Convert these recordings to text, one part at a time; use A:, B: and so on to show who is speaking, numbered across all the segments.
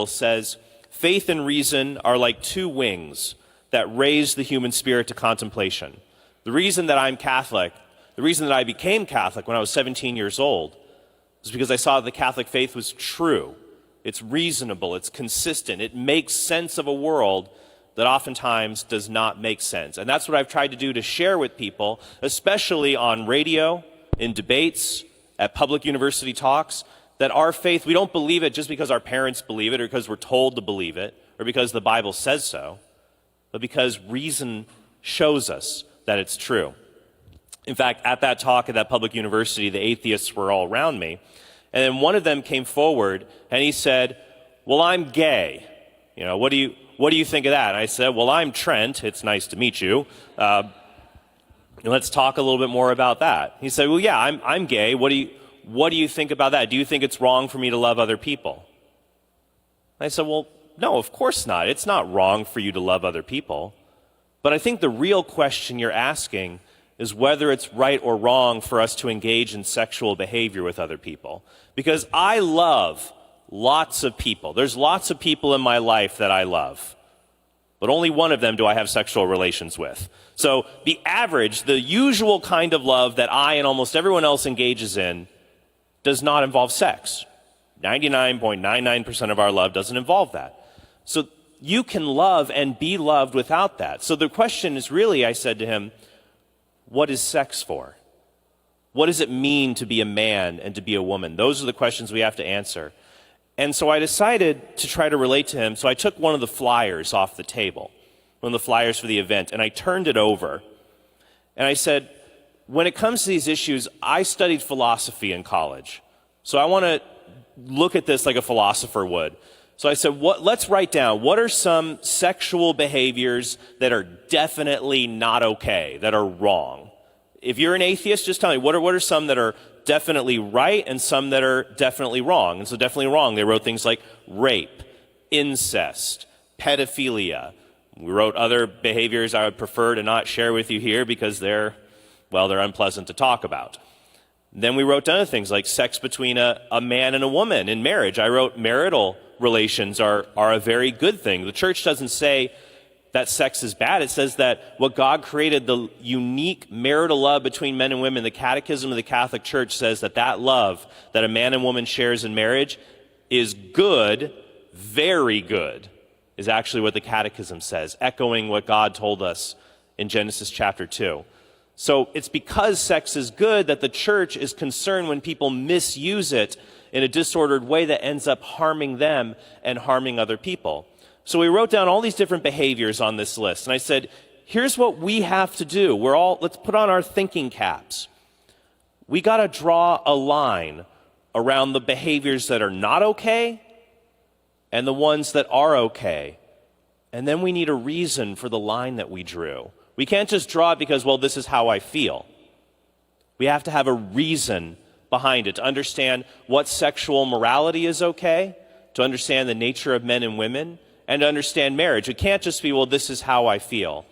A: says, faith and reason are like two wings that raise the human spirit to contemplation. The reason that I'm Catholic, the reason that I became Catholic when I was 17 years old, is because I saw that the Catholic faith was true. It's reasonable, it's consistent, it makes sense of a world that oftentimes does not make sense. And that's what I've tried to do to share with people, especially on radio, in debates, at public university talks, that our faith, we don't believe it just because our parents believe it or because we're told to believe it or because the Bible says so, but because reason shows us that it's true. In fact, at that talk at that public university, the atheists were all around me, and then one of them came forward and he said, well, I'm gay. You know, what do you think of that? And I said, well, I'm Trent. It's nice to meet you. Let's talk a little bit more about that. He said, well, yeah, I'm gay. What do you think about that? Do you think it's wrong for me to love other people? I said, well, no, of course not. It's not wrong for you to love other people. But I think the real question you're asking is whether it's right or wrong for us to engage in sexual behavior with other people. Because I love lots of people. There's lots of people in my life that I love. But only one of them do I have sexual relations with. So the average, the usual kind of love that I and almost everyone else engages in does not involve sex. 99.99% of our love doesn't involve that. So you can love and be loved without that. So the question is really, I said to him, what is sex for? What does it mean to be a man and to be a woman? Those are the questions we have to answer. And so I decided to try to relate to him. So I took one of the flyers off the table, one of the flyers for the event, and I turned it over. And I said, when it comes to these issues, I studied philosophy in college. So I want to look at this like a philosopher would. So I said, let's write down, what are some sexual behaviors that are definitely not okay, that are wrong? If you're an atheist, just tell me, what are some that are definitely right and some that are definitely wrong? And so definitely wrong, they wrote things like rape, incest, pedophilia. We wrote other behaviors I would prefer to not share with you here because they're unpleasant to talk about. Then we wrote other things like sex between a man and a woman in marriage. I wrote marital relations are a very good thing. The church doesn't say that sex is bad. It says that what God created, the unique marital love between men and women, the Catechism of the Catholic Church says that love that a man and woman shares in marriage is good, very good, is actually what the Catechism says, echoing what God told us in Genesis chapter 2. So it's because sex is good that the church is concerned when people misuse it in a disordered way that ends up harming them and harming other people. So we wrote down all these different behaviors on this list. And I said, here's what we have to do. Let's put on our thinking caps. We got to draw a line around the behaviors that are not okay and the ones that are okay. And then we need a reason for the line that we drew. We can't just draw it because, well, this is how I feel. We have to have a reason behind it to understand what sexual morality is okay, to understand the nature of men and women, and to understand marriage. It can't just be, well, this is how I feel.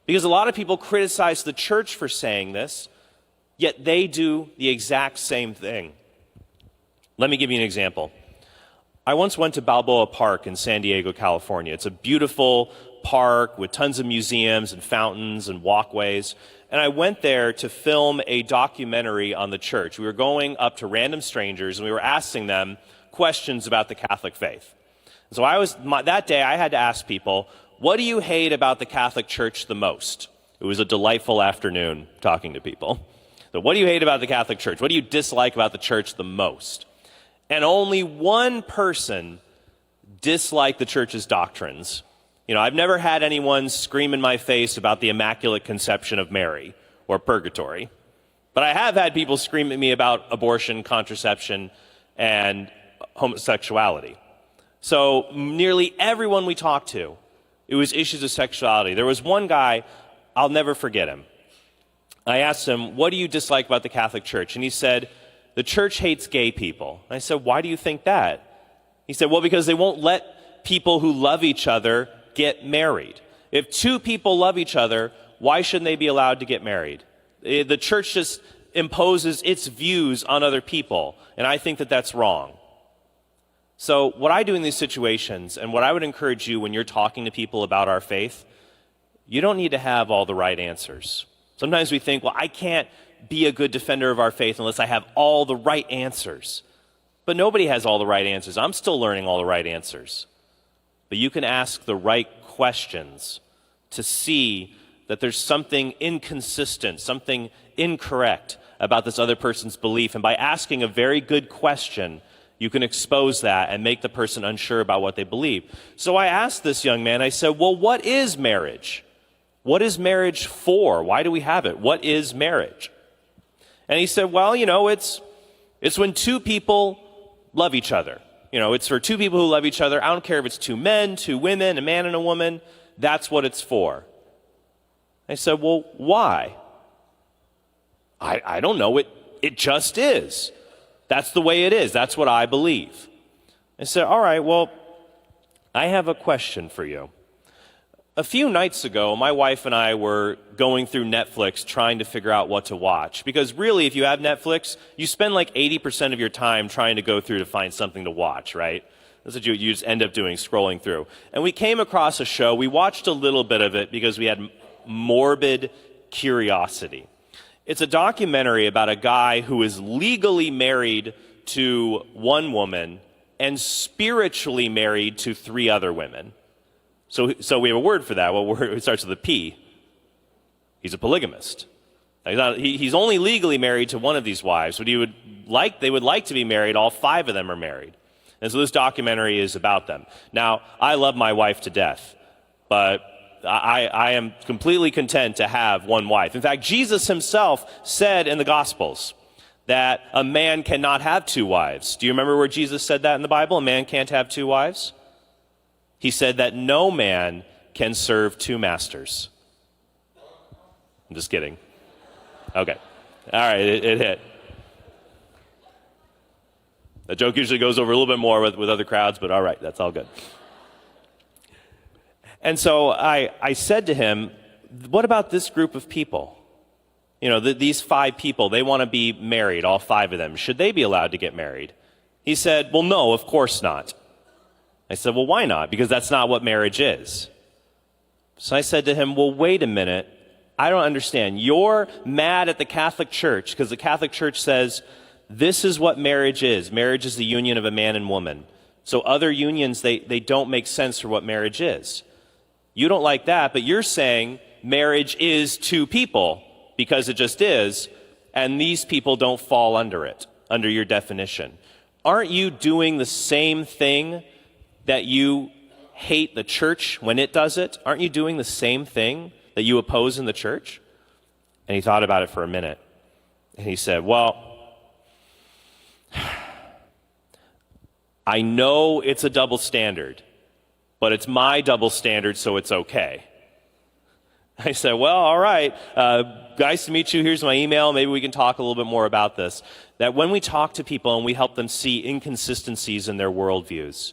A: Because a lot of people criticize the church for saying this, yet they do the exact same thing. Let me give you an example. I once went to Balboa Park in San Diego, California. It's a beautiful park with tons of museums and fountains and walkways. And I went there to film a documentary on the church. We were going up to random strangers and we were asking them questions about the Catholic faith. So that day I had to ask people, what do you hate about the Catholic Church the most? It was a delightful afternoon talking to people. So what do you hate about the Catholic Church? What do you dislike about the church the most? And only one person disliked the church's doctrines. You know, I've never had anyone scream in my face about the Immaculate Conception of Mary or purgatory. But I have had people scream at me about abortion, contraception, and homosexuality. So nearly everyone we talked to, it was issues of sexuality. There was one guy, I'll never forget him. I asked him, what do you dislike about the Catholic Church? And he said, the church hates gay people. And I said, why do you think that? He said, well, because they won't let people who love each other get married. If two people love each other, why shouldn't they be allowed to get married? The church just imposes its views on other people, and I think that that's wrong. So what I do in these situations, and what I would encourage you when you're talking to people about our faith, you don't need to have all the right answers. Sometimes we think, well, I can't be a good defender of our faith unless I have all the right answers. But nobody has all the right answers. I'm still learning all the right answers. But you can ask the right questions to see that there's something inconsistent, something incorrect about this other person's belief. And by asking a very good question, you can expose that and make the person unsure about what they believe. So I asked this young man, I said, well, what is marriage? What is marriage for? Why do we have it? What is marriage? And he said, well, it's when two people love each other. It's for two people who love each other. I don't care if it's two men, two women, a man and a woman. That's what it's for. I said, well, why? I don't know. It just is. That's the way it is. That's what I believe. I said, all right, well, I have a question for you. A few nights ago, my wife and I were going through Netflix trying to figure out what to watch. Because really, if you have Netflix, you spend like 80% of your time trying to go through to find something to watch, right? That's what you just end up doing, scrolling through. And we came across a show. We watched a little bit of it because we had morbid curiosity. It's a documentary about a guy who is legally married to one woman and spiritually married to 3 other women. So we have a word for that. Well, it starts with a P. He's a polygamist. He's only legally married to one of these wives, but they would like to be married. All 5 of them are married. And so this documentary is about them. Now, I love my wife to death, but I am completely content to have one wife. In fact, Jesus himself said in the Gospels that a man cannot have 2 wives. Do you remember where Jesus said that in the Bible? A man can't have 2 wives? He said that no man can serve 2 masters. I'm just kidding. Okay. All right, it hit. The joke usually goes over a little bit more with other crowds, but all right, that's all good. And so I said to him, what about this group of people? These 5 people, they want to be married, all 5 of them. Should they be allowed to get married? He said, well, no, of course not. I said, well, why not? Because that's not what marriage is. So I said to him, well, wait a minute. I don't understand. You're mad at the Catholic Church because the Catholic Church says this is what marriage is. Marriage is the union of a man and woman. So other unions, they don't make sense for what marriage is. You don't like that, but you're saying marriage is 2 people because it just is, and these people don't fall under it, under your definition. Aren't you doing the same thing that you hate the church when it does it? Aren't you doing the same thing that you oppose in the church? And he thought about it for a minute. And he said, well, I know it's a double standard, but it's my double standard, so it's okay. I said, well, all right. Nice to meet you. Here's my email. Maybe we can talk a little bit more about this. That when we talk to people and we help them see inconsistencies in their worldviews,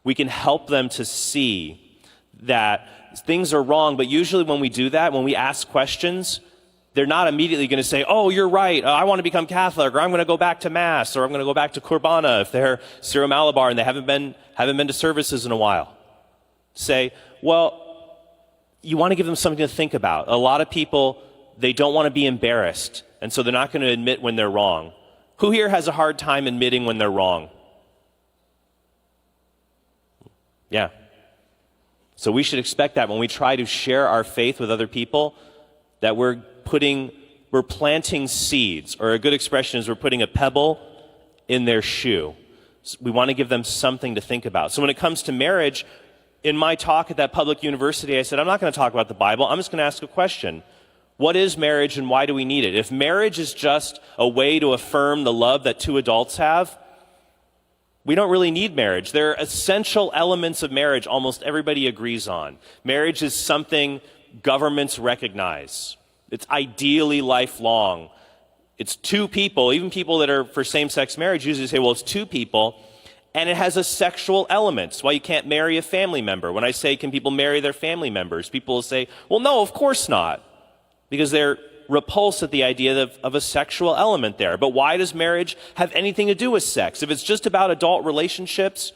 A: we can help them to see that things are wrong, but usually when we do that, when we ask questions, they're not immediately going to say, oh, you're right, I want to become Catholic, or I'm going to go back to Mass, or I'm going to go back to Qurbana if they're Syro Malabar and they haven't been to services in a while. Say, well, you want to give them something to think about. A lot of people, they don't want to be embarrassed, and so they're not going to admit when they're wrong. Who here has a hard time admitting when they're wrong? Yeah. So we should expect that when we try to share our faith with other people, that we're planting seeds, or a good expression is we're putting a pebble in their shoe. So we want to give them something to think about. So when it comes to marriage, in my talk at that public university, I said, I'm not going to talk about the Bible. I'm just going to ask a question. What is marriage and why do we need it? If marriage is just a way to affirm the love that 2 adults have, we don't really need marriage. There are essential elements of marriage almost everybody agrees on. Marriage is something governments recognize. It's ideally lifelong. It's 2 people. Even people that are for same-sex marriage usually say, well, it's 2 people, and it has a sexual element. That's why you can't marry a family member. When I say, can people marry their family members? People will say, well, no, of course not, because they're repulsed at the idea of a sexual element there. But why does marriage have anything to do with sex? If it's just about adult relationships,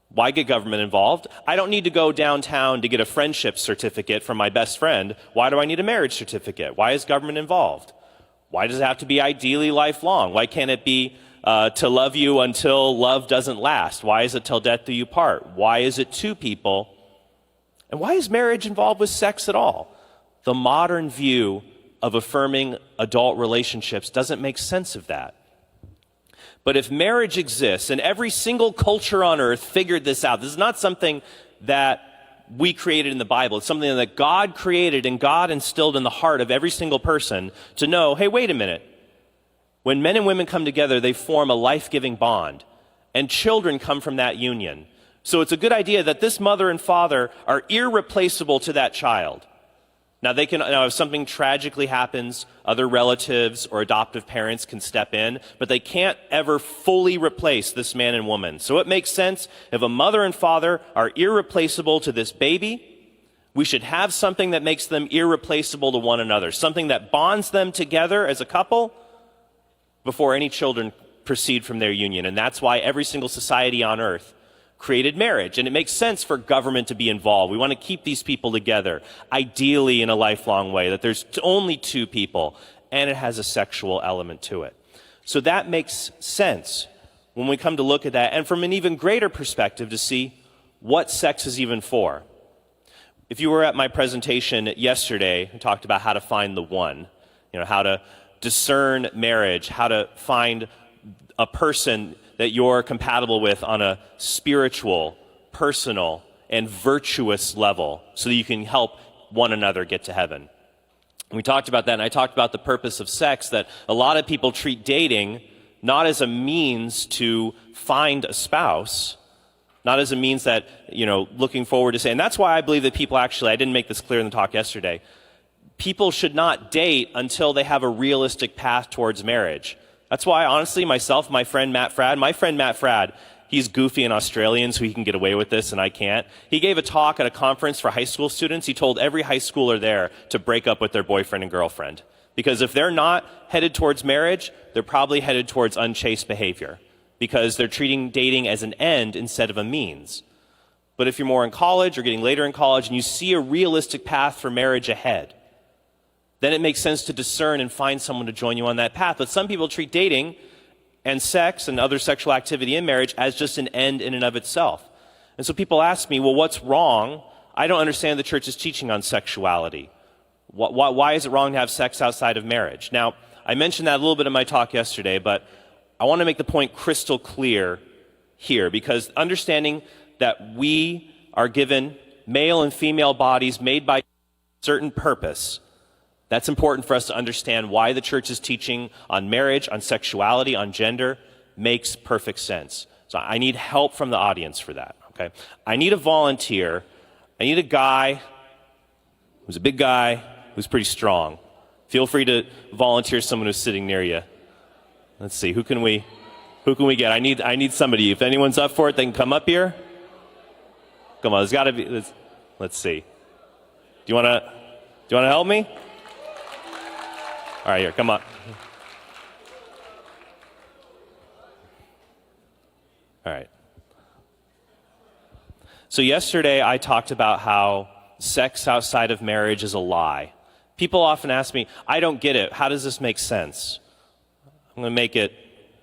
A: why get government involved? I don't need to go downtown to get a friendship certificate from my best friend. Why do I need a marriage certificate? Why is government involved? Why does it have to be ideally lifelong? Why can't it be to love you until love doesn't last? Why is it till death do you part? Why is it two people? And why is marriage involved with sex at all? The modern view of affirming adult relationships doesn't make sense of that. But if marriage exists, and every single culture on earth figured this out, this is not something that we created in the Bible. It's something that God created and God instilled in the heart of every single person to know, hey, wait a minute. When men and women come together, they form a life-giving bond, and children come from that union. So it's a good idea that this mother and father are irreplaceable to that child. Now, if something tragically happens, other relatives or adoptive parents can step in, but they can't ever fully replace this man and woman. So it makes sense if a mother and father are irreplaceable to this baby, we should have something that makes them irreplaceable to one another, something that bonds them together as a couple before any children proceed from their union. And that's why every single society on earth created marriage. And it makes sense for government to be involved. We want to keep these people together, ideally in a lifelong way, that there's only two people, and it has a sexual element to it. So that makes sense when we come to look at that, and from an even greater perspective to see what sex is even for. If you were at my presentation yesterday, I talked about how to find the one, how to discern marriage, how to find a person that you're compatible with on a spiritual, personal, and virtuous level so that you can help one another get to heaven. We talked about that, and I talked about the purpose of sex, that a lot of people treat dating not as a means to find a spouse, not as a means that, looking forward to say, and that's why I believe that people actually, I didn't make this clear in the talk yesterday, people should not date until they have a realistic path towards marriage. That's why, honestly, my friend Matt Frad, he's goofy and Australian, so he can get away with this and I can't. He gave a talk at a conference for high school students. He told every high schooler there to break up with their boyfriend and girlfriend. Because if they're not headed towards marriage, they're probably headed towards unchaste behavior. Because they're treating dating as an end instead of a means. But if you're more in college or getting later in college and you see a realistic path for marriage ahead, then it makes sense to discern and find someone to join you on that path. But some people treat dating and sex and other sexual activity in marriage as just an end in and of itself. And so people ask me, well, what's wrong? I don't understand the church's teaching on sexuality. Why is it wrong to have sex outside of marriage? Now, I mentioned that a little bit in my talk yesterday, but I want to make the point crystal clear here, because understanding that we are given male and female bodies made by a certain purpose, that's important for us to understand why the church's teaching on marriage, on sexuality, on gender makes perfect sense. So I need help from the audience for that, okay? I need a volunteer. I need a guy who's a big guy, who's pretty strong. Feel free to volunteer someone who's sitting near you. Let's see, who can we get? I need somebody. If anyone's up for it, they can come up here. Come on, there's got to be. Let's see. Do you want to help me? All right, here, come on. All right. So yesterday I talked about how sex outside of marriage is a lie. People often ask me, I don't get it. How does this make sense? I'm going to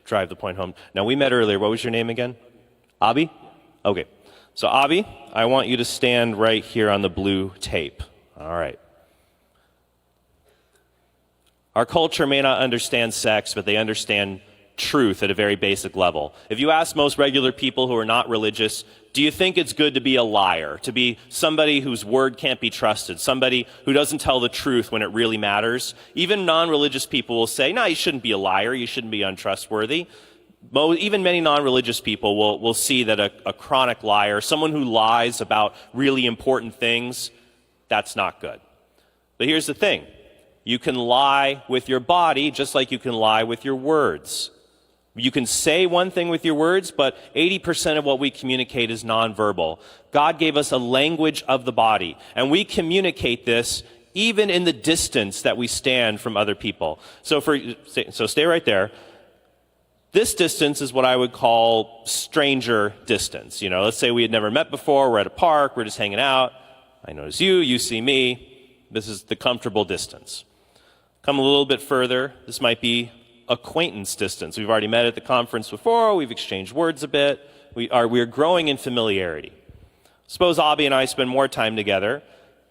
A: drive the point home. Now, we met earlier. What was your name again? Abi? Okay. So, Abi, I want you to stand right here on the blue tape. All right. Our culture may not understand sex, but they understand truth at a very basic level. If you ask most regular people who are not religious, do you think it's good to be a liar, to be somebody whose word can't be trusted, somebody who doesn't tell the truth when it really matters? Even non-religious people will say, no, you shouldn't be a liar, you shouldn't be untrustworthy. Even many non-religious people will see that a chronic liar, someone who lies about really important things, that's not good. But here's the thing. You can lie with your body just like you can lie with your words. You can say one thing with your words, but 80% of what we communicate is nonverbal. God gave us a language of the body, and we communicate this even in the distance that we stand from other people. So stay right there. This distance is what I would call stranger distance. Let's say we had never met before, we're at a park, we're just hanging out. I notice you, you see me. This is the comfortable distance. Come a little bit further, this might be acquaintance distance. We've already met at the conference before, we've exchanged words a bit. We're growing in familiarity. Suppose Abby and I spend more time together.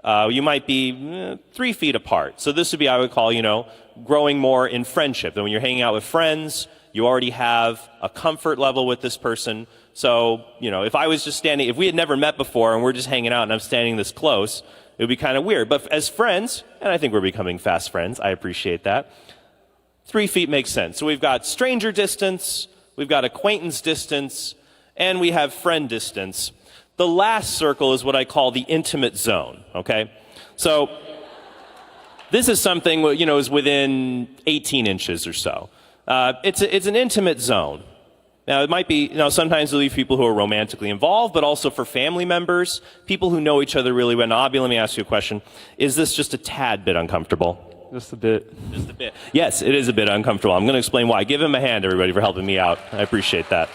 A: You might be 3 feet apart. So this would be, I would call, growing more in friendship. And when you're hanging out with friends, you already have a comfort level with this person. So, if I was just standing, if we had never met before and we're just hanging out and I'm standing this close, it would be kind of weird. But as friends, and I think we're becoming fast friends, I appreciate that, 3 feet makes sense. So we've got stranger distance, we've got acquaintance distance, and we have friend distance. The last circle is what I call the intimate zone, okay? So this is something, is within 18 inches or so. It's an intimate zone. Now, it might be, sometimes there'll be people who are romantically involved, but also for family members, people who know each other really well. Now, Abby, let me ask you a question. Is this just a tad bit uncomfortable?
B: Just a bit.
A: Just a bit. Yes, it is a bit uncomfortable. I'm going to explain why. Give him a hand, everybody, for helping me out. I appreciate that.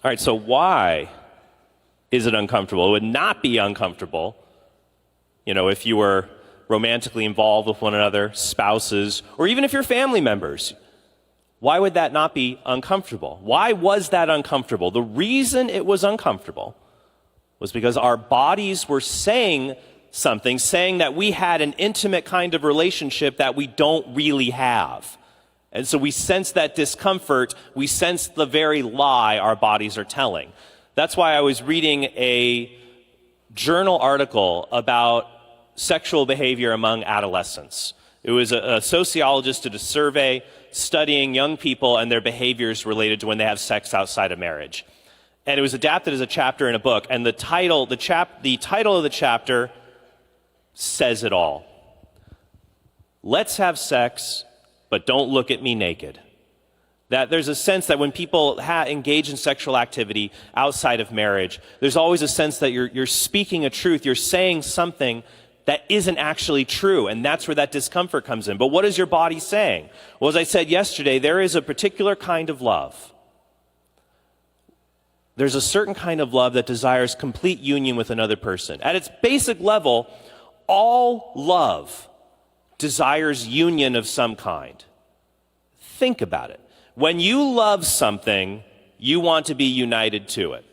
A: All right, so why is it uncomfortable? It would not be uncomfortable, if you were romantically involved with one another, spouses, or even if you're family members. Why would that not be uncomfortable? Why was that uncomfortable? The reason it was uncomfortable was because our bodies were saying something, saying that we had an intimate kind of relationship that we don't really have. And so we sense that discomfort, we sense the very lie our bodies are telling. That's why I was reading a journal article about sexual behavior among adolescents. It was a sociologist did a survey studying young people and their behaviors related to when they have sex outside of marriage. And it was adapted as a chapter in a book, and the title of the chapter says it all. Let's have sex, but don't look at me naked. That there's a sense that when people engage in sexual activity outside of marriage, there's always a sense that you're speaking a truth, you're saying something that isn't actually true, and that's where that discomfort comes in. But what is your body saying? Well, as I said yesterday, there is a particular kind of love. There's a certain kind of love that desires complete union with another person. At its basic level, all love desires union of some kind. Think about it. When you love something, you want to be united to it.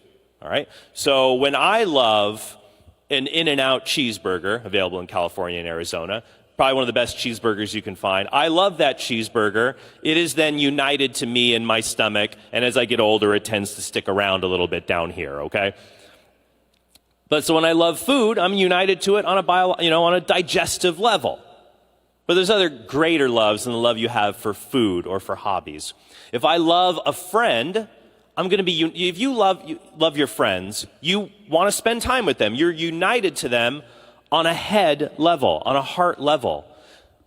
A: All right? So when I love an In-N-Out cheeseburger, available in California and Arizona, probably one of the best cheeseburgers you can find. I love that cheeseburger. It is then united to me in my stomach, and as I get older, it tends to stick around a little bit down here, okay? But so when I love food, I'm united to it on a digestive level. But there's other greater loves than the love you have for food or for hobbies. If I love a friend, I'm going to be, if you love your friends, you want to spend time with them. You're united to them on a head level, on a heart level.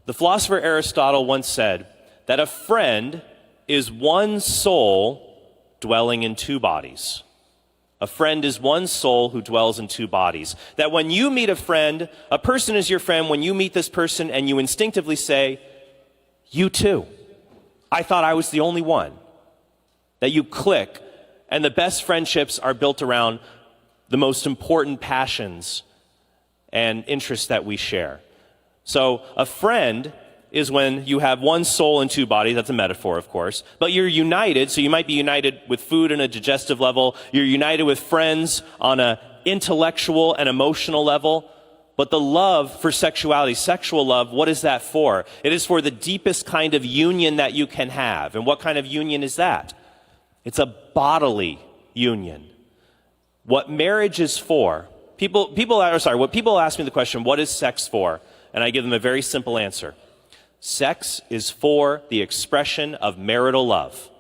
A: The philosopher Aristotle once said that a friend is one soul dwelling in two bodies. A friend is one soul who dwells in two bodies. That when you meet a friend, a person is your friend, when you meet this person and you instinctively say, you too. I thought I was the only one. That you click, and the best friendships are built around the most important passions and interests that we share. So a friend is when you have one soul and two bodies. That's a metaphor, of course. But you're united, so you might be united with food on a digestive level. You're united with friends on an intellectual and emotional level. But the love for sexuality, sexual love, what is that for? It is for the deepest kind of union that you can have. And what kind of union is that? It's a bodily union. What marriage is for, what people ask me the question, what is sex for? And I give them a very simple answer. Sex is for the expression of marital love.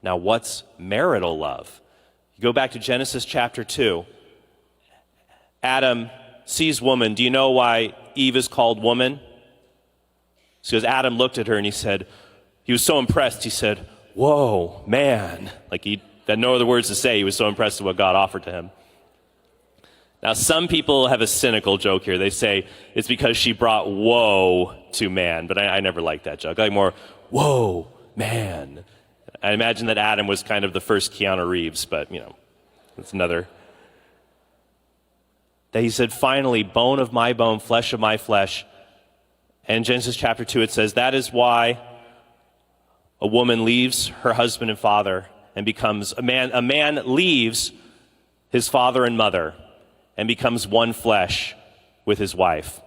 A: Now, what's marital love? You go back to Genesis chapter 2. Adam sees woman. Do you know why Eve is called woman? It's because Adam looked at her and he was so impressed, he said, whoa, man. Like he had no other words to say. He was so impressed with what God offered to him. Now, some people have a cynical joke here. They say it's because she brought woe to man, but I never liked that joke. I like more, whoa, man. I imagine that Adam was kind of the first Keanu Reeves, but, that's another. That he said, finally, bone of my bone, flesh of my flesh. And in Genesis chapter 2, it says, that is why a woman leaves her husband and father and becomes a man. A man leaves his father and mother and becomes one flesh with his wife.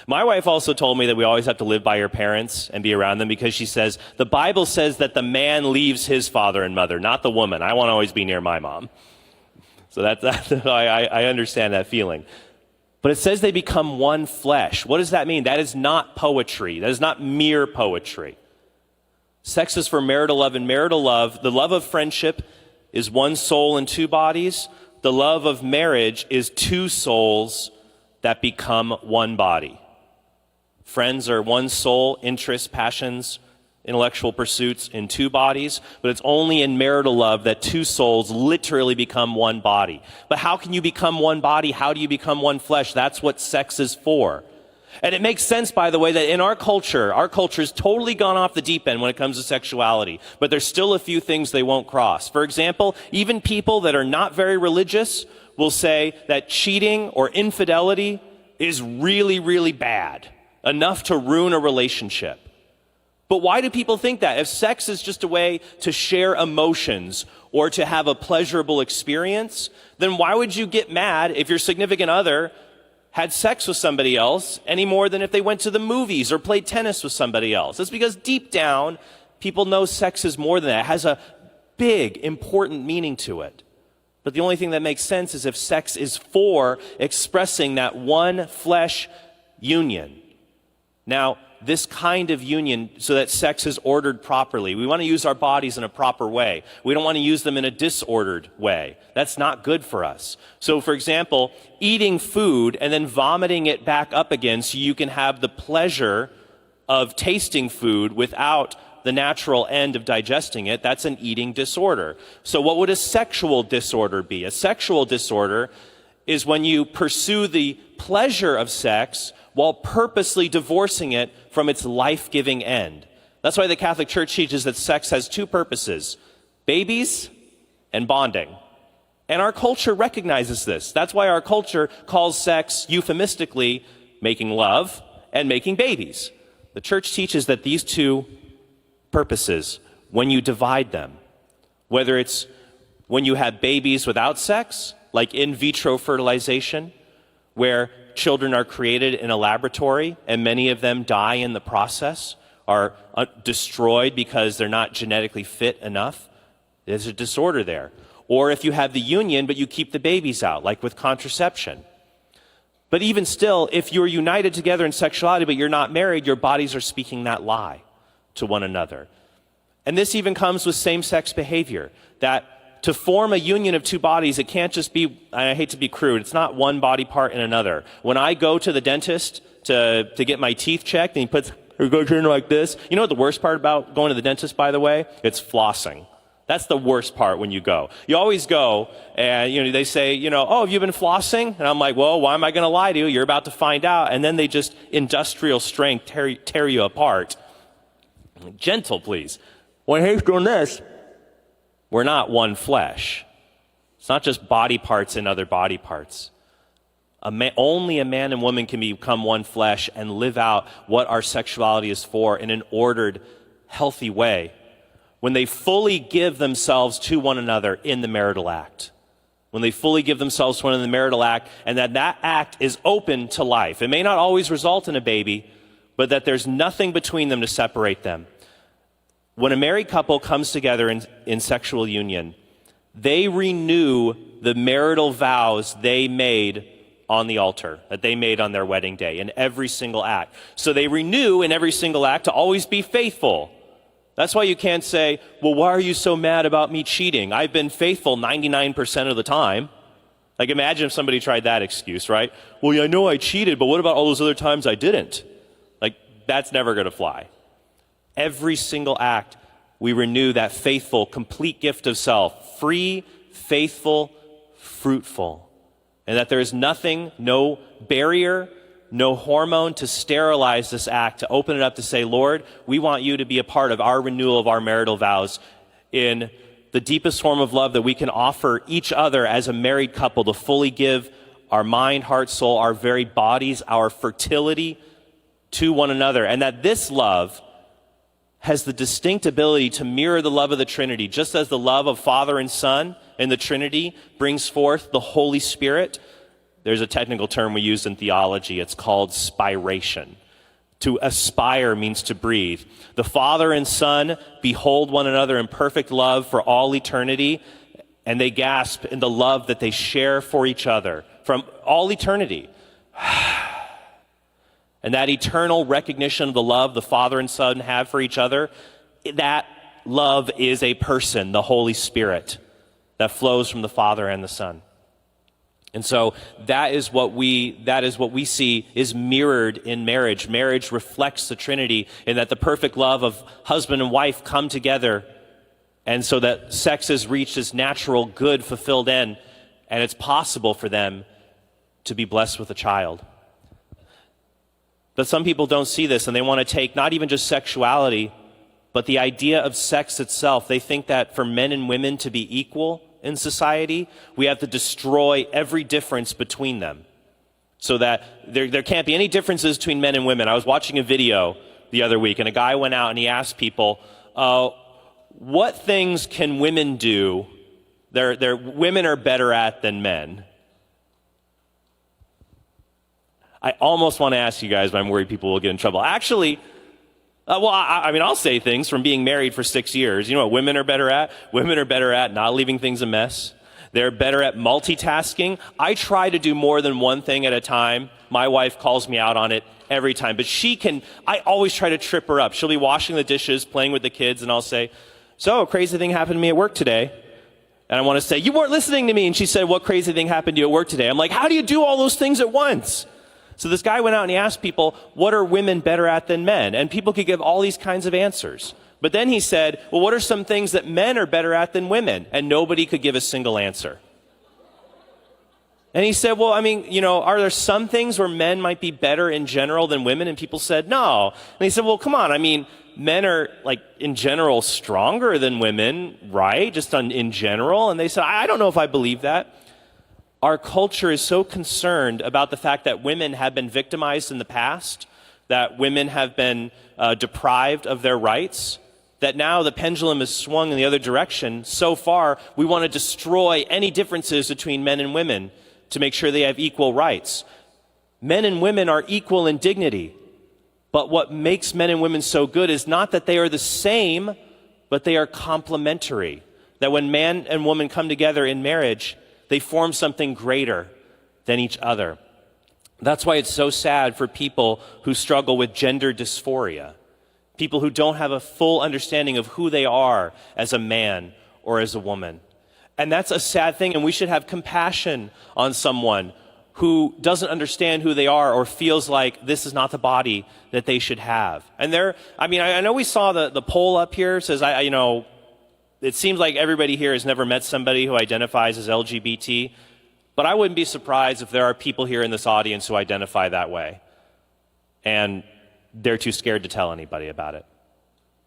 A: My wife also told me that we always have to live by our parents and be around them because she says, the Bible says that the man leaves his father and mother, not the woman. I want to always be near my mom. So I understand that feeling. But it says they become one flesh. What does that mean? That is not poetry. That is not mere poetry. Sex is for marital love, and marital love, the love of friendship, is one soul and two bodies. The love of marriage is two souls that become one body. Friends are one soul, interests, passions, intellectual pursuits in two bodies, but it's only in marital love that two souls literally become one body. But how can you become one body? How do you become one flesh? That's what sex is for. And it makes sense, by the way, that in our culture's totally gone off the deep end when it comes to sexuality, but there's still a few things they won't cross. For example, even people that are not very religious will say that cheating or infidelity is really, really bad, enough to ruin a relationship. But why do people think that? If sex is just a way to share emotions or to have a pleasurable experience, then why would you get mad if your significant other had sex with somebody else any more than if they went to the movies or played tennis with somebody else? It's because deep down, people know sex is more than that. It has a big, important meaning to it. But the only thing that makes sense is if sex is for expressing that one flesh union. Now, this kind of union, so that sex is ordered properly. We want to use our bodies in a proper way. We don't want to use them in a disordered way. That's not good for us. So, for example, eating food and then vomiting it back up again so you can have the pleasure of tasting food without the natural end of digesting it, that's an eating disorder. So what would a sexual disorder be? A sexual disorder is when you pursue the pleasure of sex while purposely divorcing it from its life-giving end. That's why the Catholic Church teaches that sex has two purposes: babies and bonding. And our culture recognizes this. That's why our culture calls sex euphemistically making love and making babies. The Church teaches that these two purposes, when you divide them, whether it's when you have babies without sex, like in vitro fertilization, where children are created in a laboratory and many of them die in the process, are destroyed because they're not genetically fit enough. There's a disorder there. Or if you have the union but you keep the babies out, like with contraception. But even still, if you're united together in sexuality but you're not married, your bodies are speaking that lie to one another. And this even comes with same-sex behavior, that to form a union of two bodies, it can't just be, I hate to be crude, it's not one body part in another. When I go to the dentist to get my teeth checked, and he goes in like this, you know what the worst part about going to the dentist, by the way? It's flossing. That's the worst part when you go. You always go, and they say, oh, have you been flossing? And I'm like, well, why am I going to lie to you? You're about to find out. And then they just industrial strength tear you apart. Gentle, please. When he's doing this, we're not one flesh. It's not just body parts and other body parts. Only a man and woman can become one flesh and live out what our sexuality is for in an ordered, healthy way when they fully give themselves to one another in the marital act. When they fully give themselves to one another in the marital act, and that act is open to life. It may not always result in a baby, but that there's nothing between them to separate them. When a married couple comes together in sexual union, they renew the marital vows they made on the altar, that they made on their wedding day in every single act. So they renew in every single act to always be faithful. That's why you can't say, well, why are you so mad about me cheating? I've been faithful 99% of the time. Like, imagine if somebody tried that excuse, right? Well, yeah, I know I cheated, but what about all those other times I didn't? Like, that's never going to fly. Every single act, we renew that faithful, complete gift of self. Free, faithful, fruitful. and that there is nothing, no barrier, no hormone to sterilize this act, to open it up to say, Lord, we want you to be a part of our renewal of our marital vows in the deepest form of love that we can offer each other as a married couple, to fully give our mind, heart, soul, our very bodies, our fertility to one another. And that this love has the distinct ability to mirror the love of the Trinity. Just as the love of Father and Son in the Trinity brings forth the Holy Spirit, there's a technical term we use in theology. It's called spiration. To aspire means to breathe. The Father and Son behold one another in perfect love for all eternity, and they gasp in the love that they share for each other from all eternity. And that eternal recognition of the love the Father and Son have for each other, that love is a person, the Holy Spirit, that flows from the Father and the Son. And so that is what we see is mirrored in marriage. Marriage reflects the Trinity in that the perfect love of husband and wife come together, and so that sex has reached its natural, good, fulfilled end, and it's possible for them to be blessed with a child. But some people don't see this, and they want to take not even just sexuality, but the idea of sex itself. They think that for men and women to be equal in society, we have to destroy every difference between them, so that there can't be any differences between men and women. I was watching a video the other week, and a guy went out and he asked people, what things can women do women are better at than men? I almost want to ask you guys, but I'm worried people will get in trouble. Actually, I'll say things from being married for 6 years. You know what women are better at? Women are better at not leaving things a mess. They're better at multitasking. I try to do more than one thing at a time. My wife calls me out on it every time. But I always try to trip her up. She'll be washing the dishes, playing with the kids, and I'll say, so, a crazy thing happened to me at work today. And I want to say, you weren't listening to me. And she said, what crazy thing happened to you at work today? I'm like, how do you do all those things at once? So this guy went out and he asked people, what are women better at than men? And people could give all these kinds of answers. But then he said, well, what are some things that men are better at than women? And nobody could give a single answer. And he said, well, are there some things where men might be better in general than women? And people said, no. And he said, well, come on. Men are, in general, stronger than women, right? Just in general. And they said, I don't know if I believe that. Our culture is so concerned about the fact that women have been victimized in the past, that women have been deprived of their rights, that now the pendulum is swung in the other direction. So far, we want to destroy any differences between men and women to make sure they have equal rights. Men and women are equal in dignity, but what makes men and women so good is not that they are the same, but they are complementary. That when man and woman come together in marriage, they form something greater than each other. That's why it's so sad for people who struggle with gender dysphoria, people who don't have a full understanding of who they are as a man or as a woman. And that's a sad thing, and we should have compassion on someone who doesn't understand who they are or feels like this is not the body that they should have. And I know we saw the poll up here says, it seems like everybody here has never met somebody who identifies as LGBT, but I wouldn't be surprised if there are people here in this audience who identify that way, and they're too scared to tell anybody about it.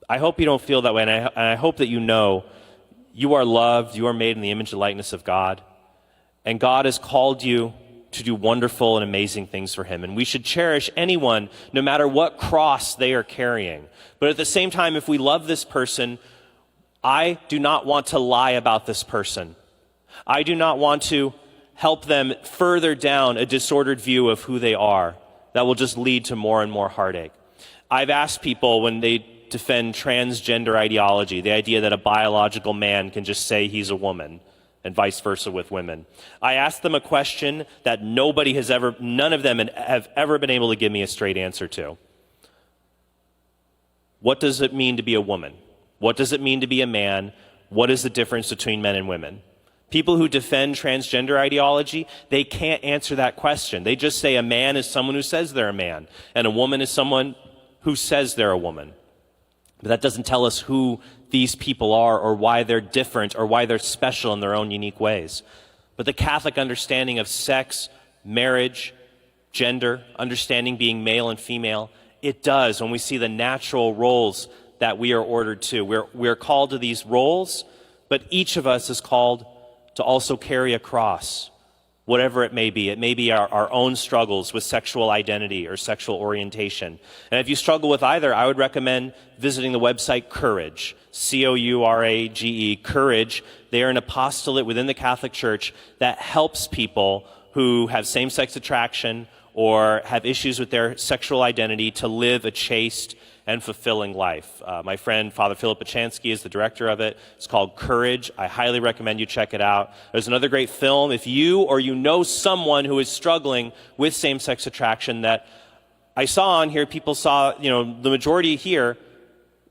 A: I hope you don't feel that way, and I hope that you know you are loved, you are made in the image and likeness of God, and God has called you to do wonderful and amazing things for him, and we should cherish anyone, no matter what cross they are carrying. But at the same time, if we love this person, I do not want to lie about this person. I do not want to help them further down a disordered view of who they are that will just lead to more and more heartache. I've asked people when they defend transgender ideology, the idea that a biological man can just say he's a woman, and vice versa with women. I asked them a question that none of them have ever been able to give me a straight answer to. What does it mean to be a woman? What does it mean to be a man? What is the difference between men and women? People who defend transgender ideology, they can't answer that question. They just say a man is someone who says they're a man, and a woman is someone who says they're a woman. But that doesn't tell us who these people are or why they're different or why they're special in their own unique ways. But the Catholic understanding of sex, marriage, gender, understanding being male and female, it does when we see the natural roles that we are ordered to. We're called to these roles, but each of us is called to also carry a cross, whatever it may be. It may be our own struggles with sexual identity or sexual orientation. And if you struggle with either, I would recommend visiting the website Courage, C-O-U-R-A-G-E, Courage. They are an apostolate within the Catholic Church that helps people who have same-sex attraction or have issues with their sexual identity to live a chaste and fulfilling life. My friend, Father Philip Pachansky, is the director of it. It's called Courage. I highly recommend you check it out. There's another great film. If you or you know someone who is struggling with same-sex attraction that I saw on here, people saw, the majority here,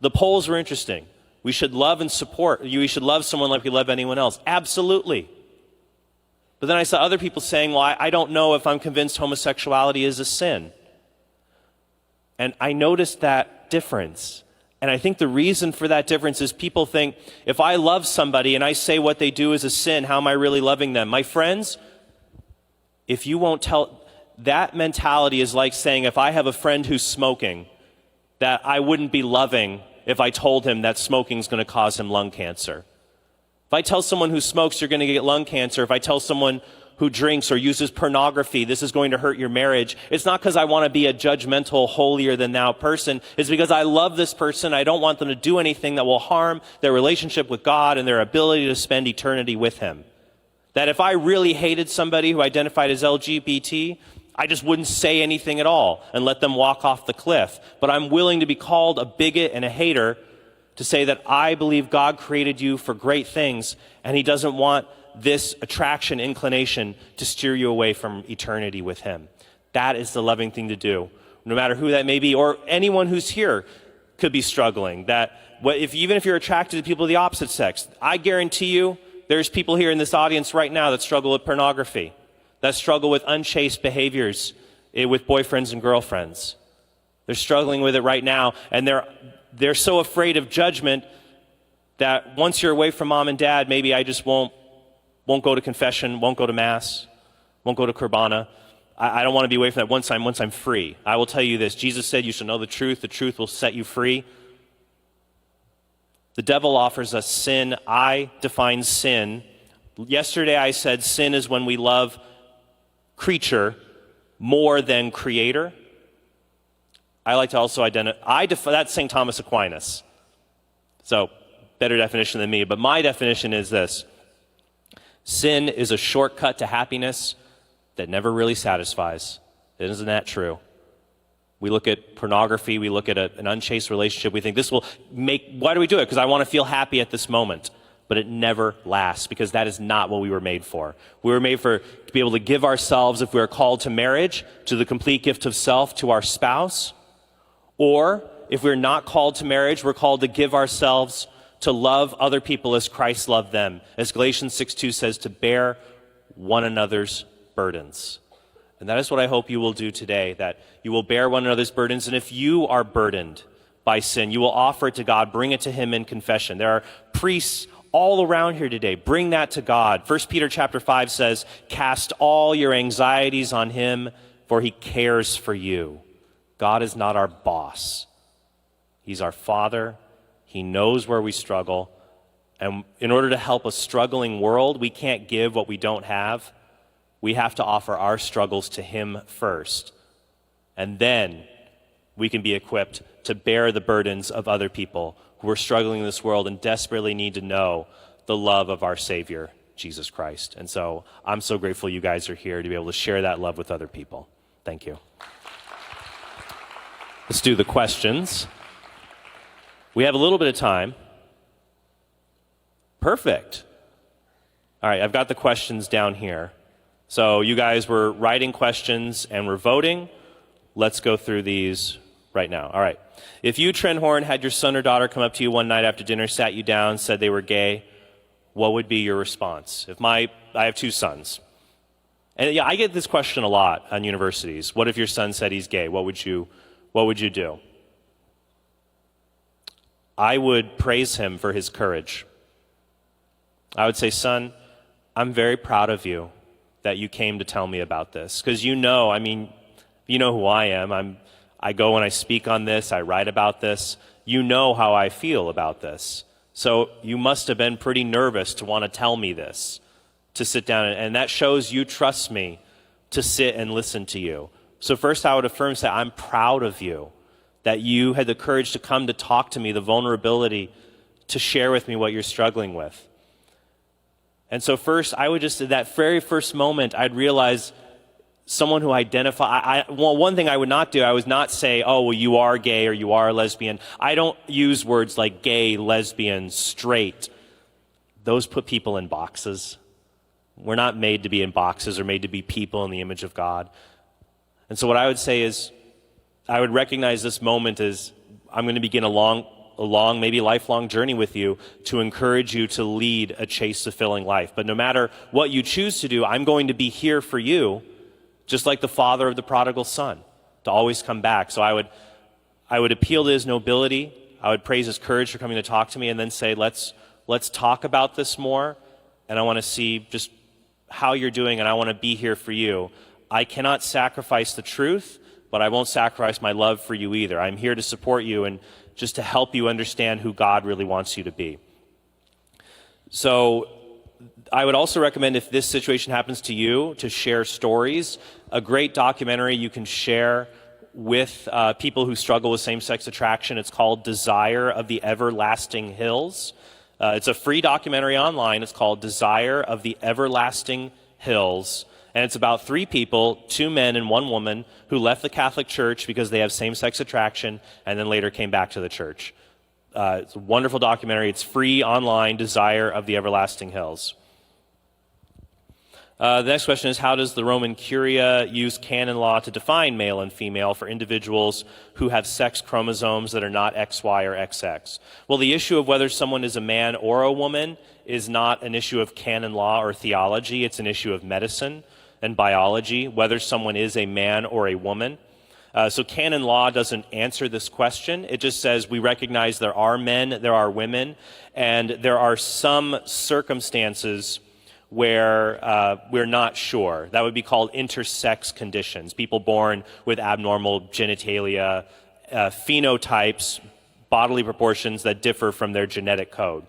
A: the polls were interesting. We should love and support. We should love someone like we love anyone else. Absolutely. But then I saw other people saying, well, I don't know if I'm convinced homosexuality is a sin. And I noticed that difference. And I think the reason for that difference is people think, if I love somebody and I say what they do is a sin, how am I really loving them? My friends, if you won't tell, that mentality is like saying, if I have a friend who's smoking, that I wouldn't be loving if I told him that smoking is going to cause him lung cancer. If I tell someone who smokes you're going to get lung cancer, if I tell someone who drinks or uses pornography, this is going to hurt your marriage, it's not because I want to be a judgmental, holier-than-thou person. It's because I love this person. I don't want them to do anything that will harm their relationship with God and their ability to spend eternity with Him. That if I really hated somebody who identified as LGBT, I just wouldn't say anything at all and let them walk off the cliff. But I'm willing to be called a bigot and a hater to say that I believe God created you for great things and He doesn't want this attraction, inclination to steer you away from eternity with Him. That is the loving thing to do, no matter who that may be, or anyone who's here could be struggling. Even if you're attracted to people of the opposite sex, I guarantee you there's people here in this audience right now that struggle with pornography, that struggle with unchaste behaviors with boyfriends and girlfriends. They're struggling with it right now, and they're so afraid of judgment that once you're away from mom and dad, maybe I just won't go to confession, won't go to mass, won't go to Kurbana. I don't want to be away from that once I'm free. I will tell you this. Jesus said you shall know the truth will set you free. The devil offers us sin. I define sin. Yesterday I said sin is when we love creature more than creator. I like to also that's St. Thomas Aquinas. So, better definition than me, but my definition is this. Sin is a shortcut to happiness that never really satisfies. Isn't that true? We look at pornography, we look at an unchaste relationship, we think why do we do it? Because I want to feel happy at this moment. But it never lasts, because that is not what we were made for. We were made to be able to give ourselves, if we are called to marriage, to the complete gift of self to our spouse. Or, if we're not called to marriage, we're called to give ourselves to love other people as Christ loved them. As Galatians 6:2 says, to bear one another's burdens. And that is what I hope you will do today, that you will bear one another's burdens. And if you are burdened by sin, you will offer it to God, bring it to Him in confession. There are priests all around here today. Bring that to God. 1 Peter chapter 5 says, cast all your anxieties on Him, for He cares for you. God is not our boss. He's our Father. He knows where we struggle. And in order to help a struggling world, we can't give what we don't have. We have to offer our struggles to Him first. And then we can be equipped to bear the burdens of other people who are struggling in this world and desperately need to know the love of our Savior, Jesus Christ. And so I'm so grateful you guys are here to be able to share that love with other people. Thank you. Let's do the questions. We have a little bit of time. Perfect. All right, I've got the questions down here. So you guys were writing questions and we're voting. Let's go through these right now. All right. If you, Trenhorn, had your son or daughter come up to you one night after dinner, sat you down, said they were gay, what would be your response? I have two sons. And yeah, I get this question a lot on universities. What if your son said he's gay? What would you do? I would praise him for his courage. I would say, son, I'm very proud of you that you came to tell me about this. Because you know who I am. I go and I speak on this, I write about this. You know how I feel about this. So you must have been pretty nervous to want to tell me this, to sit down, and that shows you trust me to sit and listen to you. So first I would affirm, say, I'm proud of you, that you had the courage to come to talk to me, the vulnerability to share with me what you're struggling with. And so first, I would just, at that very first moment, I'd realize someone who one thing I would not do, I would not say, oh, well, you are gay or you are a lesbian. I don't use words like gay, lesbian, straight. Those put people in boxes. We're not made to be in boxes or made to be people in the image of God. And so what I would say is, I would recognize this moment as I'm going to begin a long, maybe lifelong journey with you to encourage you to lead a chaste, fulfilling life. But no matter what you choose to do, I'm going to be here for you, just like the father of the prodigal son, to always come back. So I would appeal to his nobility. I would praise his courage for coming to talk to me, and then say, let's talk about this more, and I want to see just how you're doing, and I want to be here for you. I cannot sacrifice the truth, but I won't sacrifice my love for you either. I'm here to support you and just to help you understand who God really wants you to be. So I would also recommend, if this situation happens to you, to share stories. A great documentary you can share with people who struggle with same-sex attraction. It's called Desire of the Everlasting Hills. It's a free documentary online. It's called Desire of the Everlasting Hills. And it's about 3 people, 2 men and 1 woman, who left the Catholic Church because they have same-sex attraction and then later came back to the church. It's a wonderful documentary. It's free online, Desire of the Everlasting Hills. The next question is, how does the Roman Curia use canon law to define male and female for individuals who have sex chromosomes that are not XY or XX? Well, the issue of whether someone is a man or a woman is not an issue of canon law or theology. It's an issue of medicine and biology, whether someone is a man or a woman. So canon law doesn't answer this question. It just says we recognize there are men, there are women, and there are some circumstances where we're not sure. That would be called intersex conditions. People born with abnormal genitalia, phenotypes, bodily proportions that differ from their genetic code.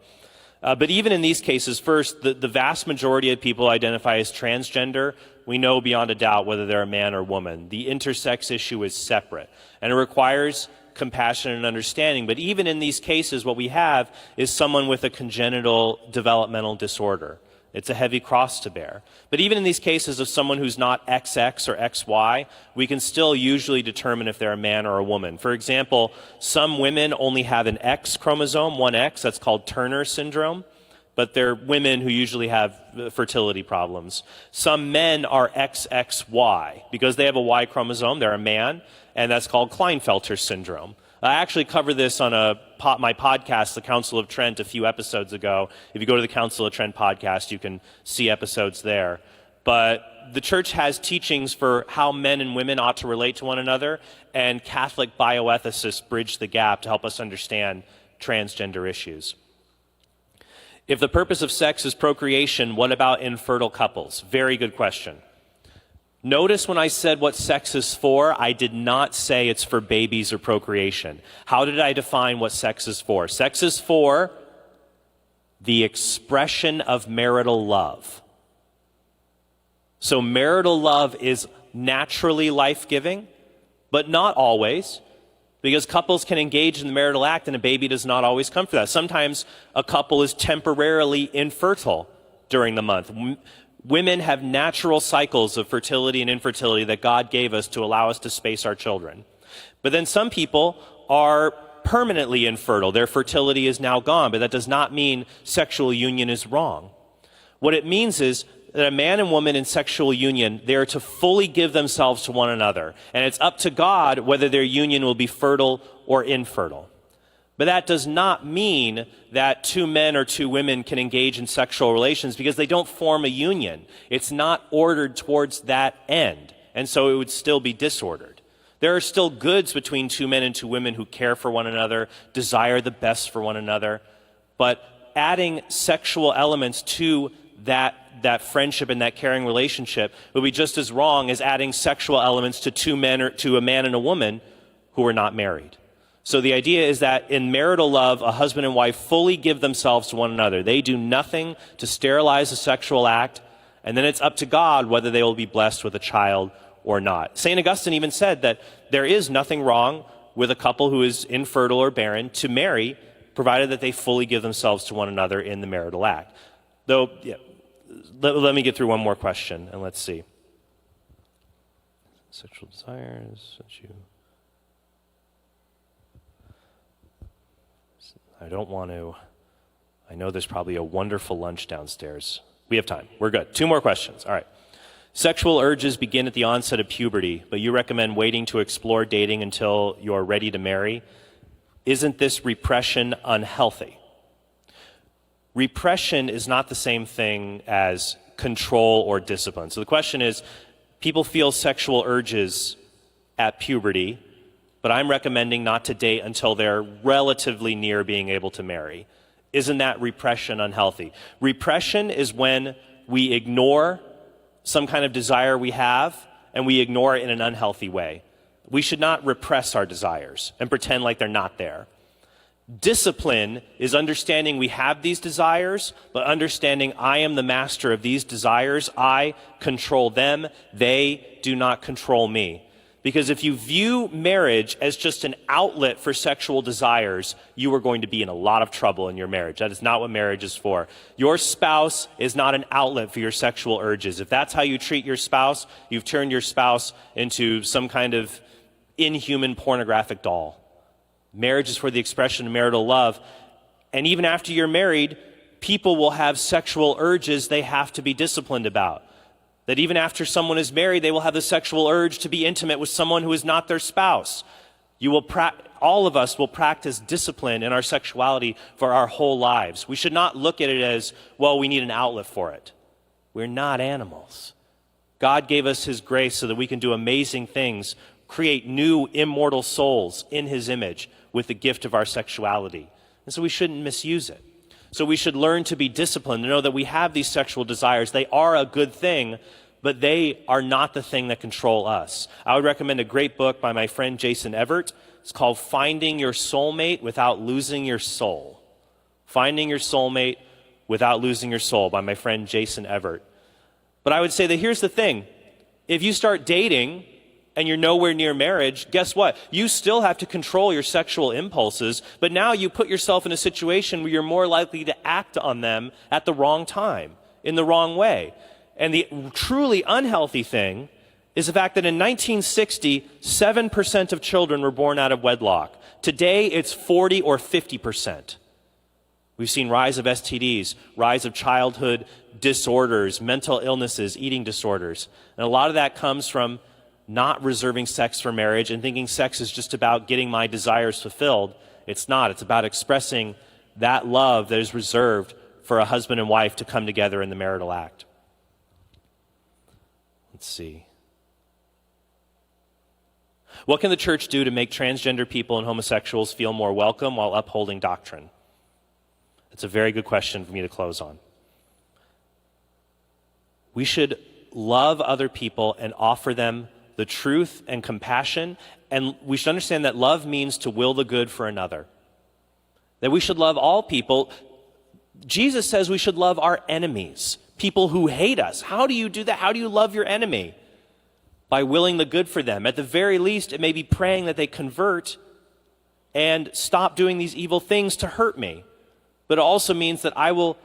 A: But even in these cases, first, the vast majority of people identify as transgender. We know beyond a doubt whether they're a man or woman. The intersex issue is separate, and it requires compassion and understanding. But even in these cases, what we have is someone with a congenital developmental disorder. It's a heavy cross to bear. But even in these cases of someone who's not XX or XY, we can still usually determine if they're a man or a woman. For example, some women only have an X chromosome, 1X, that's called Turner syndrome, but they're women who usually have fertility problems. Some men are XXY. Because they have a Y chromosome, they're a man, and that's called Klinefelter syndrome. I actually covered this on my podcast, The Council of Trent, a few episodes ago. If you go to the Council of Trent podcast, you can see episodes there. But the church has teachings for how men and women ought to relate to one another, and Catholic bioethicists bridge the gap to help us understand transgender issues. If the purpose of sex is procreation, what about infertile couples? Very good question. Notice when I said what sex is for, I did not say it's for babies or procreation. How did I define what sex is for? Sex is for the expression of marital love. So marital love is naturally life-giving, but not always, because couples can engage in the marital act and a baby does not always come for that. Sometimes a couple is temporarily infertile during the month. Women have natural cycles of fertility and infertility that God gave us to allow us to space our children. But then some people are permanently infertile. Their fertility is now gone, but that does not mean sexual union is wrong. What it means is that a man and woman in sexual union, they are to fully give themselves to one another. And it's up to God whether their union will be fertile or infertile. But that does not mean that 2 men or 2 women can engage in sexual relations, because they don't form a union. It's not ordered towards that end, and so it would still be disordered. There are still goods between 2 men and 2 women who care for one another, desire the best for one another, but adding sexual elements to that that friendship and that caring relationship would be just as wrong as adding sexual elements to two men or to a man and a woman who are not married. So the idea is that in marital love, a husband and wife fully give themselves to one another. They do nothing to sterilize the sexual act, and then it's up to God whether they will be blessed with a child or not. St. Augustine even said that there is nothing wrong with a couple who is infertile or barren to marry, provided that they fully give themselves to one another in the marital act. Though, let me get through one more question, and let's see. Sexual desires, I don't want to. I know there's probably a wonderful lunch downstairs. We have time. We're good. 2 more questions. All right. Sexual urges begin at the onset of puberty, but you recommend waiting to explore dating until you're ready to marry. Isn't this repression unhealthy? Repression is not the same thing as control or discipline. So the question is, people feel sexual urges at puberty, but I'm recommending not to date until they're relatively near being able to marry. Isn't that repression unhealthy? Repression is when we ignore some kind of desire we have, and we ignore it in an unhealthy way. We should not repress our desires and pretend like they're not there. Discipline is understanding we have these desires, but understanding I am the master of these desires. I control them. They do not control me. Because if you view marriage as just an outlet for sexual desires, you are going to be in a lot of trouble in your marriage. That is not what marriage is for. Your spouse is not an outlet for your sexual urges. If that's how you treat your spouse, you've turned your spouse into some kind of inhuman pornographic doll. Marriage is for the expression of marital love. And even after you're married, people will have sexual urges they have to be disciplined about. That even after someone is married, they will have the sexual urge to be intimate with someone who is not their spouse. All of us will practice discipline in our sexuality for our whole lives. We should not look at it as, well, we need an outlet for it. We're not animals. God gave us his grace so that we can do amazing things, create new immortal souls in his image with the gift of our sexuality. And so we shouldn't misuse it. So we should learn to be disciplined, to know that we have these sexual desires. They are a good thing, but they are not the thing that control us. I would recommend a great book by my friend Jason Evert. It's called Finding Your Soulmate Without Losing Your Soul. Finding Your Soulmate Without Losing Your Soul by my friend Jason Evert. But I would say that here's the thing. If you start dating and you're nowhere near marriage, guess what? You still have to control your sexual impulses, but now you put yourself in a situation where you're more likely to act on them at the wrong time, in the wrong way. And the truly unhealthy thing is the fact that in 1960, 7% of children were born out of wedlock. Today, it's 40 or 50%. We've seen rise of STDs, rise of childhood disorders, mental illnesses, eating disorders. And a lot of that comes from not reserving sex for marriage and thinking sex is just about getting my desires fulfilled. It's not. It's about expressing that love that is reserved for a husband and wife to come together in the marital act. Let's see. What can the church do to make transgender people and homosexuals feel more welcome while upholding doctrine? That's a very good question for me to close on. We should love other people and offer them the truth and compassion, and we should understand that love means to will the good for another. That we should love all people. Jesus says we should love our enemies, people who hate us. How do you do that? How do you love your enemy? By willing the good for them. At the very least, it may be praying that they convert and stop doing these evil things to hurt me. But it also means that I will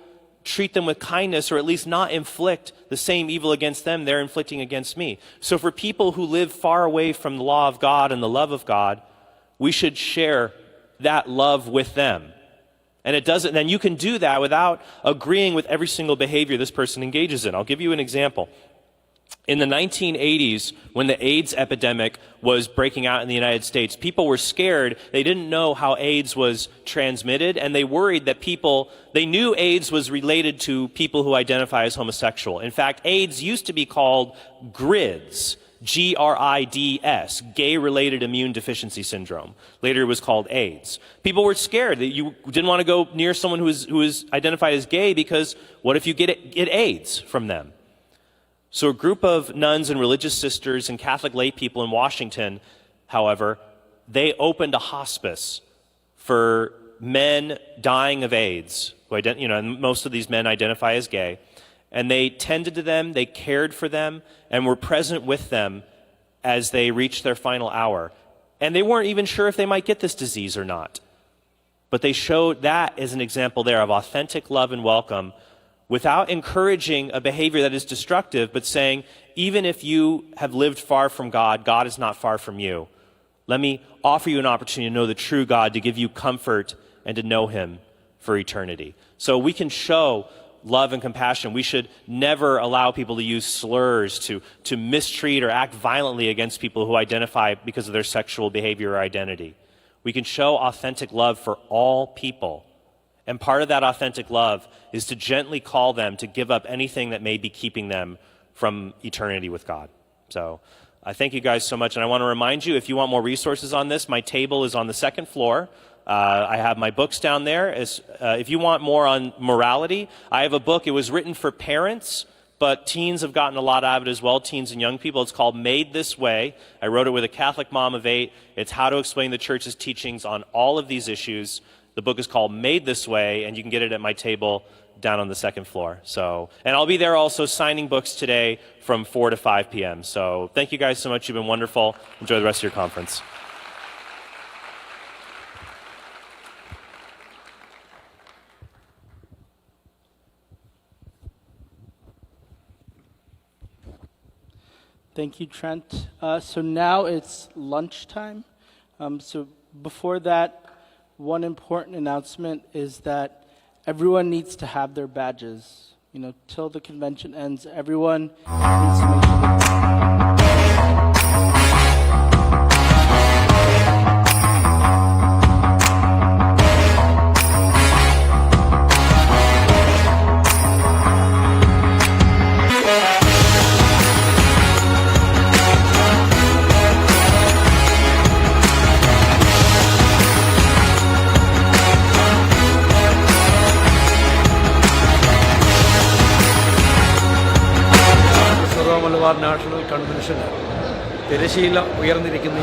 A: treat them with kindness, or at least not inflict the same evil against them they're inflicting against me. So for people who live far away from the law of God and the love of God, we should share that love with them. And then you can do that without agreeing with every single behavior this person engages in. I'll give you an example. In the 1980s, when the AIDS epidemic was breaking out in the United States, people were scared. They didn't know how AIDS was transmitted, and they worried that they knew AIDS was related to people who identify as homosexual. In fact, AIDS used to be called GRIDS, GRIDS, gay-related immune deficiency syndrome. Later it was called AIDS. People were scared that you didn't want to go near someone who was identified as gay because what if you get AIDS from them? So a group of nuns and religious sisters and Catholic lay people in Washington, however, they opened a hospice for men dying of AIDS, and most of these men identify as gay. And they tended to them, they cared for them, and were present with them as they reached their final hour. And they weren't even sure if they might get this disease or not. But they showed that as an example there of authentic love and welcome without encouraging a behavior that is destructive, but saying, even if you have lived far from God, God is not far from you. Let me offer you an opportunity to know the true God, to give you comfort and to know him for eternity. So we can show love and compassion. We should never allow people to use slurs, to mistreat or act violently against people who identify because of their sexual behavior or identity. We can show authentic love for all people. And part of that authentic love is to gently call them to give up anything that may be keeping them from eternity with God. So I thank you guys so much. And I want to remind you, if you want more resources on this, my table is on the second floor. I have my books down there. If you want more on morality, I have a book. It was written for parents, but teens have gotten a lot out of it as well, teens and young people. It's called Made This Way. I wrote it with a Catholic mom of 8. It's how to explain the church's teachings on all of these issues. The book is called Made This Way, and you can get it at my table down on the second floor. And I'll be there also signing books today from 4 to 5 p.m. So thank you guys so much. You've been wonderful. Enjoy the rest of your conference.
B: Thank you, Trent. So now it's lunchtime. So before that, one important announcement is that everyone needs to have their badges. Till the convention ends, everyone needs to make sure that
C: Syro Malabar National Convention തിരശ്ശീല ഉയർന്നിരിക്കുന്ന